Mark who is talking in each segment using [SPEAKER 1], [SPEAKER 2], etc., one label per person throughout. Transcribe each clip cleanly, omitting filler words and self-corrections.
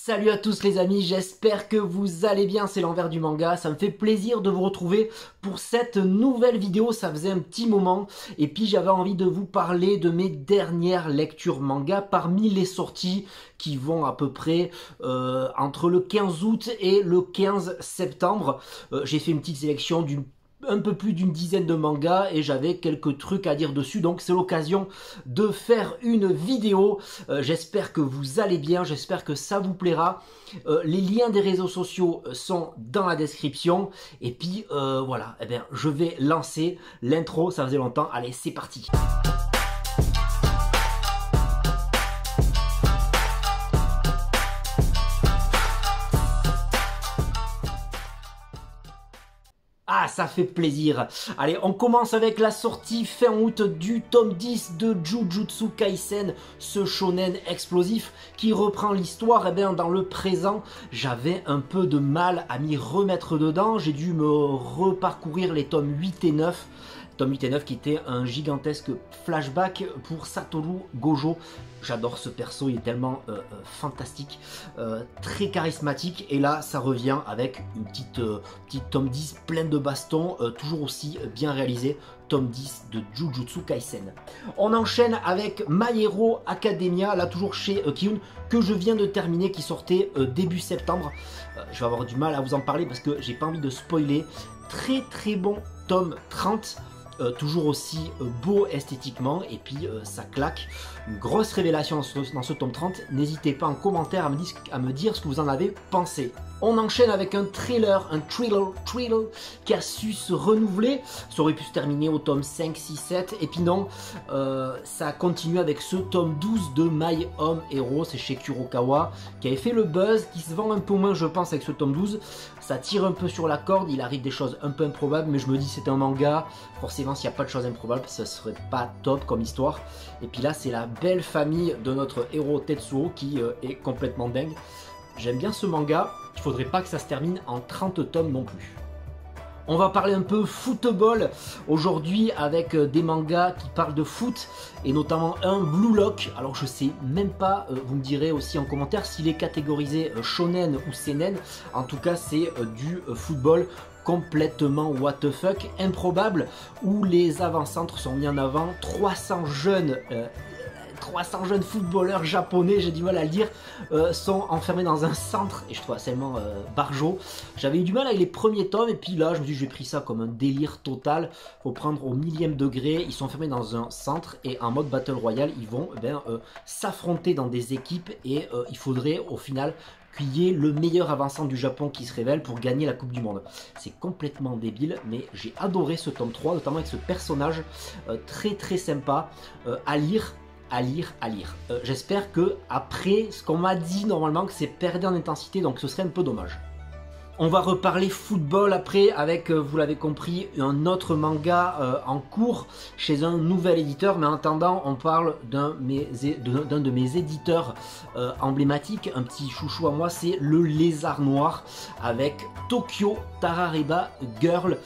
[SPEAKER 1] Salut à tous les amis, j'espère que vous allez bien, c'est l'envers du manga, ça me fait plaisir de vous retrouver pour cette nouvelle vidéo, ça faisait un petit moment, et puis j'avais envie de vous parler de mes dernières lectures manga parmi les sorties qui vont à peu près entre le 15 août et le 15 septembre. J'ai fait une petite sélection d'une un peu plus d'une dizaine de mangas et j'avais quelques trucs à dire dessus, donc c'est l'occasion de faire une vidéo. J'espère que vous allez bien, j'espère que ça vous plaira. Les liens des réseaux sociaux sont dans la description et puis voilà, eh bien, je vais lancer l'intro, ça faisait longtemps, allez c'est parti. Ah, ça fait plaisir. Allez, on commence avec la sortie fin août du tome 10 de Jujutsu Kaisen, ce shonen explosif qui reprend l'histoire. Eh bien, dans le présent, j'avais un peu de mal à m'y remettre dedans. J'ai dû me reparcourir les tomes 8 et 9. Tome 8 et 9 qui était un gigantesque flashback pour Satoru Gojo. J'adore ce perso, il est tellement fantastique, très charismatique. Et là, ça revient avec une petite tome 10 pleine de bastons, toujours aussi bien réalisé. Tome 10 de Jujutsu Kaisen. On enchaîne avec My Hero Academia, là toujours chez Kiun, que je viens de terminer, qui sortait début septembre. Je vais avoir du mal à vous en parler parce que j'ai pas envie de spoiler. Très très bon tome 30. Toujours aussi beau esthétiquement et puis ça claque. Une grosse révélation dans ce tome 30. N'hésitez pas en commentaire à me dire ce que vous en avez pensé. On enchaîne avec un thriller qui a su se renouveler. Ça aurait pu se terminer au tome 5, 6, 7. Et puis non, ça continue avec ce tome 12 de My Home Hero. C'est chez Kurokawa qui avait fait le buzz, qui se vend un peu moins je pense avec ce tome 12. Ça tire un peu sur la corde, il arrive des choses un peu improbables. Mais je me dis c'est un manga, forcément s'il n'y a pas de choses improbables, ça serait pas top comme histoire. Et puis là c'est la belle famille de notre héros Tetsuo qui est complètement dingue. J'aime bien ce manga, il faudrait pas que ça se termine en 30 tomes non plus. On va parler un peu football aujourd'hui avec des mangas qui parlent de foot et notamment un Blue Lock. Alors je sais même pas, vous me direz aussi en commentaire s'il est catégorisé shonen ou seinen. En tout cas c'est du football complètement what the fuck, improbable, où les avant-centres sont mis en avant, 300 jeunes footballeurs japonais, j'ai du mal à le dire, sont enfermés dans un centre et je trouve absolument barjo. J'avais eu du mal avec les premiers tomes et puis là je me dis j'ai pris ça comme un délire total, faut prendre au millième degré. Ils sont enfermés dans un centre et en mode battle royale ils vont s'affronter dans des équipes et il faudrait au final qu'il y ait le meilleur avançant du Japon qui se révèle pour gagner la Coupe du Monde. C'est complètement débile mais j'ai adoré ce tome 3, notamment avec ce personnage très très sympa à lire. J'espère que après ce qu'on m'a dit normalement que c'est perdu en intensité, donc ce serait un peu dommage. On va reparler football après avec, vous l'avez compris, un autre manga en cours chez un nouvel éditeur. Mais en attendant, on parle d'un de mes éditeurs emblématiques, un petit chouchou à moi, c'est le Lézard Noir avec Tokyo Tarareba Girl,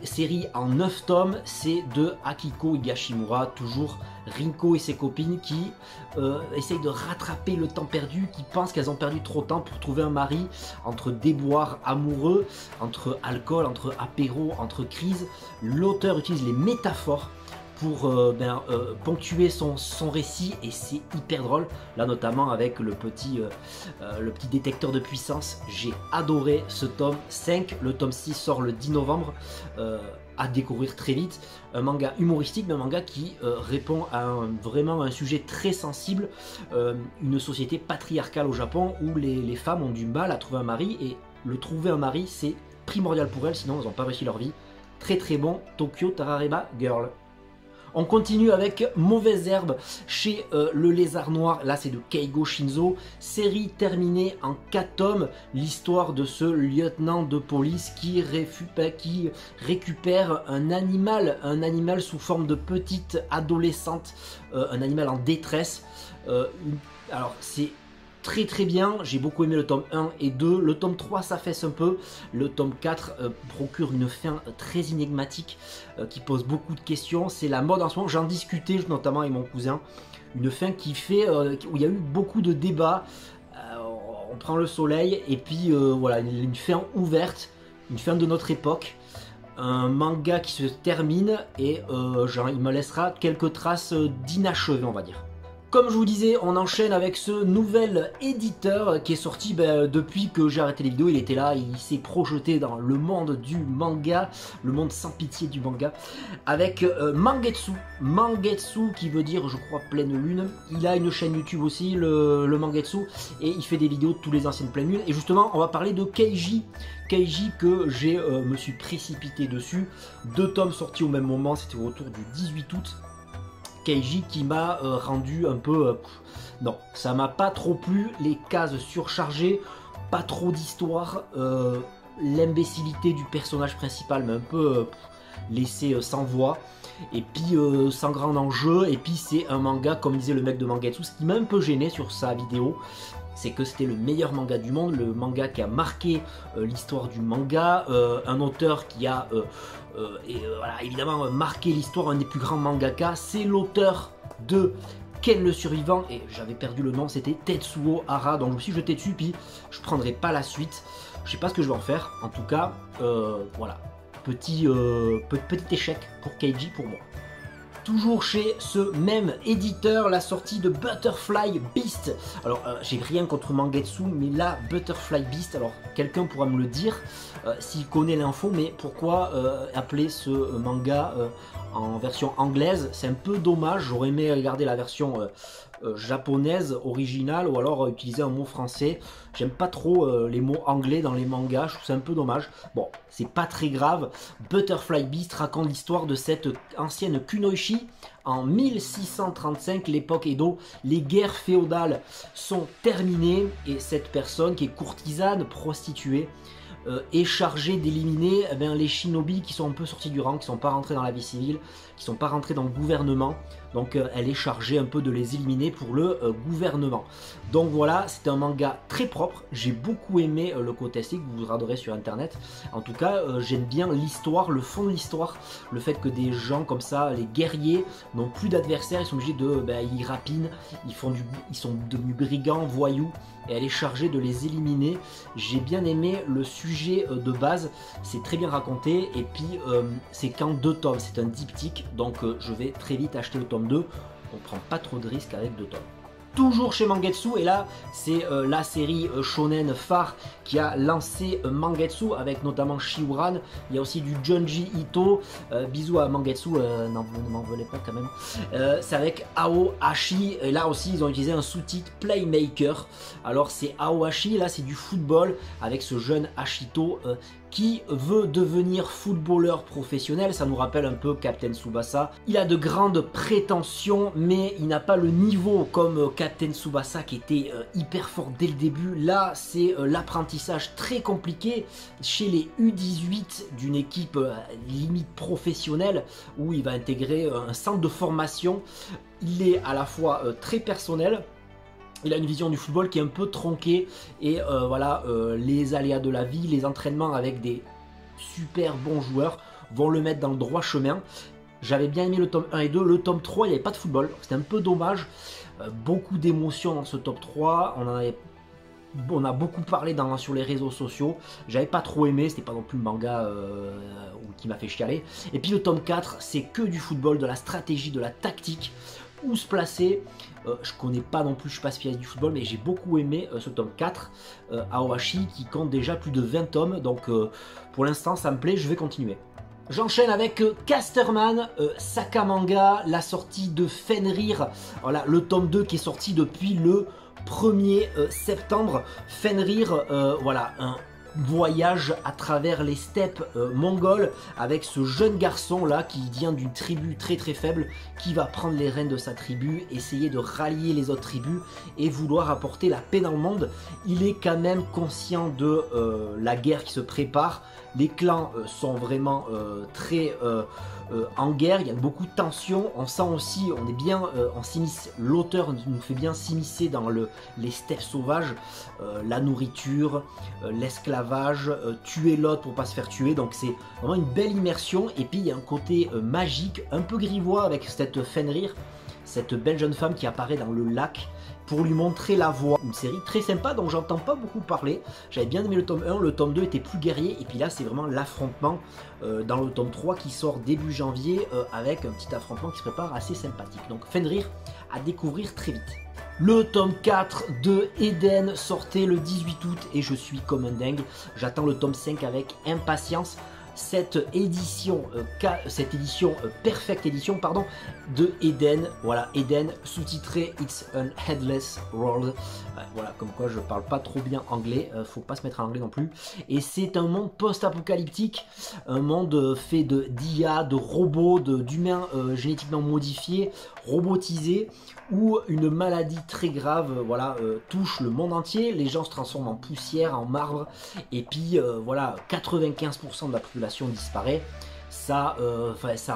[SPEAKER 1] série en 9 tomes, c'est de Akiko Higashimura, toujours Rinko et ses copines qui essayent de rattraper le temps perdu, qui pensent qu'elles ont perdu trop de temps pour trouver un mari, entre déboires amoureux, entre alcool, entre apéro, entre crises. L'auteur utilise les métaphores pour ponctuer son récit et c'est hyper drôle. Là notamment avec le petit détecteur de puissance, j'ai adoré ce tome 5, le tome 6 sort le 10 novembre. À découvrir très vite, un manga humoristique, mais un manga qui répond à vraiment un sujet très sensible, une société patriarcale au Japon où les femmes ont du mal à trouver un mari et trouver un mari c'est primordial pour elles, sinon elles n'ont pas réussi leur vie. Très très bon, Tokyo Tarareba Girl. On continue avec Mauvaise Herbe chez le Lézard Noir, là c'est de Keigo Shinzo, série terminée en 4 tomes, l'histoire de ce lieutenant de police qui récupère un animal sous forme de petite adolescente, un animal en détresse. Alors c'est très très bien, j'ai beaucoup aimé le tome 1 et 2, le tome 3 s'affaisse un peu, le tome 4 procure une fin très énigmatique qui pose beaucoup de questions, c'est la mode en ce moment, j'en discutais notamment avec mon cousin, une fin qui fait, où il y a eu beaucoup de débats, prend le soleil et puis voilà, une fin ouverte, une fin de notre époque. Un manga qui se termine et genre, il me laissera quelques traces d'inachevé, on va dire. Comme je vous disais, on enchaîne avec ce nouvel éditeur qui est sorti depuis que j'ai arrêté les vidéos. Il était là, il s'est projeté dans le monde du manga, le monde sans pitié du manga, avec Mangetsu. Mangetsu qui veut dire, je crois, pleine lune. Il a une chaîne YouTube aussi, le Mangetsu, et il fait des vidéos de tous les anciennes pleines lunes. Et justement, on va parler de Keiji. Keiji que me suis précipité dessus. 2 tomes sortis au même moment, c'était autour du 18 août. Keiji qui m'a rendu un peu... non, ça m'a pas trop plu, les cases surchargées, pas trop d'histoire, l'imbécilité du personnage principal m'a un peu laissé sans voix, et puis sans grand enjeu, et puis c'est un manga, comme disait le mec de Mangetsu, ce qui m'a un peu gêné sur sa vidéo, c'est que c'était le meilleur manga du monde, le manga qui a marqué l'histoire du manga, un auteur qui a voilà, évidemment marqué l'histoire, un des plus grands mangaka, c'est l'auteur de Ken le survivant, et j'avais perdu le nom, c'était Tetsuo Hara, donc je me suis jeté dessus, puis je prendrai pas la suite, je sais pas ce que je vais en faire, en tout cas, voilà, petit échec pour Keiji pour moi. Toujours chez ce même éditeur, la sortie de Butterfly Beast. Alors, j'ai rien contre Mangetsu, mais là, Butterfly Beast, alors quelqu'un pourra me le dire s'il connaît l'info, mais pourquoi appeler ce manga en version anglaise? C'est un peu dommage, j'aurais aimé regarder la version japonaise originale ou alors utiliser un mot français. J'aime pas trop les mots anglais dans les mangas, je trouve ça un peu dommage. Bon, c'est pas très grave. Butterfly Beast raconte l'histoire de cette ancienne kunoichi en 1635, l'époque Edo. Les guerres féodales sont terminées et cette personne qui est courtisane, prostituée, est chargée d'éliminer les shinobi qui sont un peu sortis du rang, qui sont pas rentrés dans la vie civile, qui sont pas rentrés dans le gouvernement. Donc elle est chargée un peu de les éliminer pour le gouvernement. Donc voilà, c'est un manga très propre. J'ai beaucoup aimé le côté esthétique, vous vous regarderez sur internet. En tout cas, j'aime bien l'histoire, le fond de l'histoire. Le fait que des gens comme ça, les guerriers, n'ont plus d'adversaires, ils sont obligés de... ils rapinent, ils sont devenus brigands, voyous. Et elle est chargée de les éliminer. J'ai bien aimé le sujet de base, c'est très bien raconté. Et puis c'est qu'en 2 tomes, c'est un diptyque. Donc je vais très vite acheter le tome 2. On prend pas trop de risques avec 2 tomes. Toujours chez Mangetsu, et là c'est la série shonen phare qui a lancé Mangetsu avec notamment Shiuran. Il y a aussi du Junji Ito, bisous à Mangetsu, non vous ne m'en voulez pas quand même. C'est avec Aohashi, et là aussi ils ont utilisé un sous-titre Playmaker. Alors c'est Aohashi, là c'est du football avec ce jeune Ashito qui veut devenir footballeur professionnel. Ça nous rappelle un peu Captain Tsubasa. Il a de grandes prétentions, mais il n'a pas le niveau comme Captain Tsubasa qui était hyper fort dès le début. Là, c'est l'apprentissage très compliqué chez les U18 d'une équipe limite professionnelle où il va intégrer un centre de formation. Il est à la fois très personnel. Il a une vision du football qui est un peu tronquée et voilà, les aléas de la vie, les entraînements avec des super bons joueurs vont le mettre dans le droit chemin. J'avais bien aimé le tome 1 et 2, le tome 3 il n'y avait pas de football, c'était un peu dommage, beaucoup d'émotions dans ce tome 3, on a beaucoup parlé sur les réseaux sociaux, j'avais pas trop aimé, c'était pas non plus le manga qui m'a fait chialer. Et puis le tome 4 c'est que du football, de la stratégie, de la tactique, où se placer. Je connais pas non plus, je suis pas spécialiste du football, mais j'ai beaucoup aimé ce tome 4, Aohashi, qui compte déjà plus de 20 tomes, donc pour l'instant ça me plaît, je vais continuer. J'enchaîne avec Casterman, Sakamanga, la sortie de Fenrir, voilà, le tome 2 qui est sorti depuis le 1er septembre. Fenrir, voilà, un voyage à travers les steppes mongoles avec ce jeune garçon là qui vient d'une tribu très très faible, qui va prendre les rênes de sa tribu, essayer de rallier les autres tribus et vouloir apporter la paix dans le monde. Il est quand même conscient de la guerre qui se prépare, les clans sont vraiment très en guerre, il y a beaucoup de tensions, on sent aussi, on est bien, l'auteur nous fait bien s'immiscer dans les steppes sauvages, la nourriture, l'esclavage, tuer l'autre pour pas se faire tuer, donc c'est vraiment une belle immersion. Et puis il y a un côté magique, un peu grivois avec cette Fenrir, cette belle jeune femme qui apparaît dans le lac pour lui montrer la voie. Une série très sympa dont j'entends pas beaucoup parler. J'avais bien aimé le tome 1, le tome 2 était plus guerrier, et puis là c'est vraiment l'affrontement dans le tome 3 qui sort début janvier avec un petit affrontement qui se prépare assez sympathique. Donc Fenrir à découvrir très vite. Le tome 4 de Eden sortait le 18 août et je suis comme un dingue. J'attends le tome 5 avec impatience. Cette édition Perfect Edition pardon, de Eden, voilà, Eden sous-titré It's an Headless World, voilà, comme quoi je parle pas trop bien anglais, faut pas se mettre en anglais non plus, et c'est un monde post-apocalyptique, un monde fait d'IA, de robots, d'humains génétiquement modifiés, robotisés, où une maladie très grave voilà, touche le monde entier, les gens se transforment en poussière, en marbre, et puis voilà, 95% de la population disparaît. Ça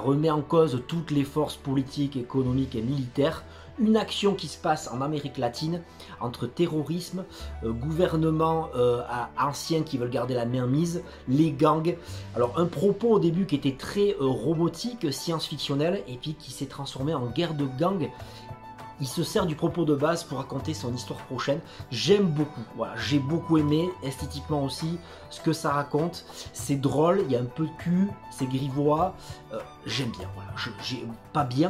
[SPEAKER 1] remet en cause toutes les forces politiques, économiques et militaires. Une action qui se passe en Amérique latine entre terrorisme, gouvernement anciens qui veulent garder la main mise, les gangs. Alors un propos au début qui était très robotique, science-fictionnel, et puis qui s'est transformé en guerre de gangs. Il se sert du propos de base pour raconter son histoire prochaine. J'aime beaucoup, voilà, j'ai beaucoup aimé, esthétiquement aussi, ce que ça raconte. C'est drôle, il y a un peu de cul, c'est grivois, j'aime bien, voilà.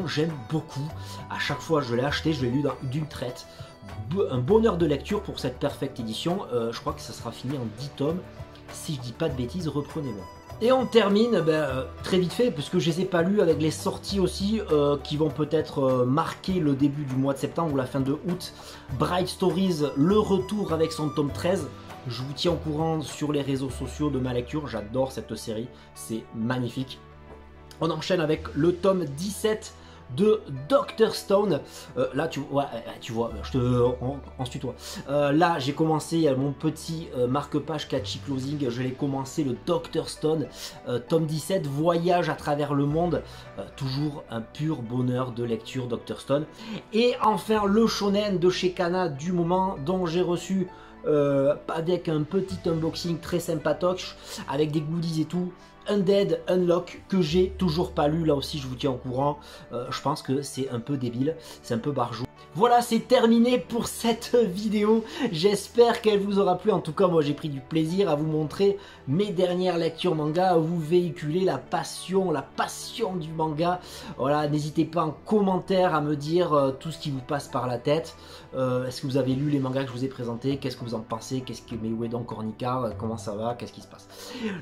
[SPEAKER 1] J'aime beaucoup. À chaque fois je l'ai acheté, je l'ai lu d'une traite. Un bonheur de lecture pour cette Perfect Edition, je crois que ça sera fini en 10 tomes. Si je dis pas de bêtises, reprenez-moi. Et on termine très vite fait, puisque je les ai pas lus, avec les sorties aussi qui vont peut-être marquer le début du mois de septembre ou la fin de août. Bright Stories, le retour avec son tome 13. Je vous tiens au courant sur les réseaux sociaux de ma lecture, j'adore cette série, c'est magnifique. On enchaîne avec le tome 17 de Dr. Stone. Là tu vois, on se tutoie. Là j'ai commencé mon petit marque-page catchy closing, je l'ai commencé, le Dr. Stone, tome 17, voyage à travers le monde, toujours un pur bonheur de lecture Dr. Stone. Et enfin le shonen de chez Kana du moment, dont j'ai reçu avec un petit unboxing très sympatoche, avec des goodies et tout, Undead Unlock, que j'ai toujours pas lu, là aussi je vous tiens au courant. Je pense que c'est un peu débile, c'est un peu barjou. Voilà, c'est terminé pour cette vidéo, j'espère qu'elle vous aura plu. En tout cas moi j'ai pris du plaisir à vous montrer mes dernières lectures manga, à vous véhiculer la passion du manga. Voilà, n'hésitez pas en commentaire à me dire tout ce qui vous passe par la tête. Est-ce que vous avez lu les mangas que je vous ai présentés? Qu'est-ce que vous en pensez? Qu'est-ce que Uedon Cornica, comment ça va? Qu'est-ce qui se passe?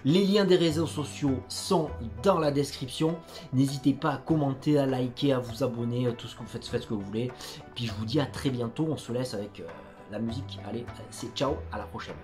[SPEAKER 1] Les liens des réseaux sociaux sont dans la description. N'hésitez pas à commenter, à liker, à vous abonner, tout ce que vous faites, faites ce que vous voulez. Et puis je vous dis à très bientôt, on se laisse avec la musique. Allez, c'est ciao, à la prochaine.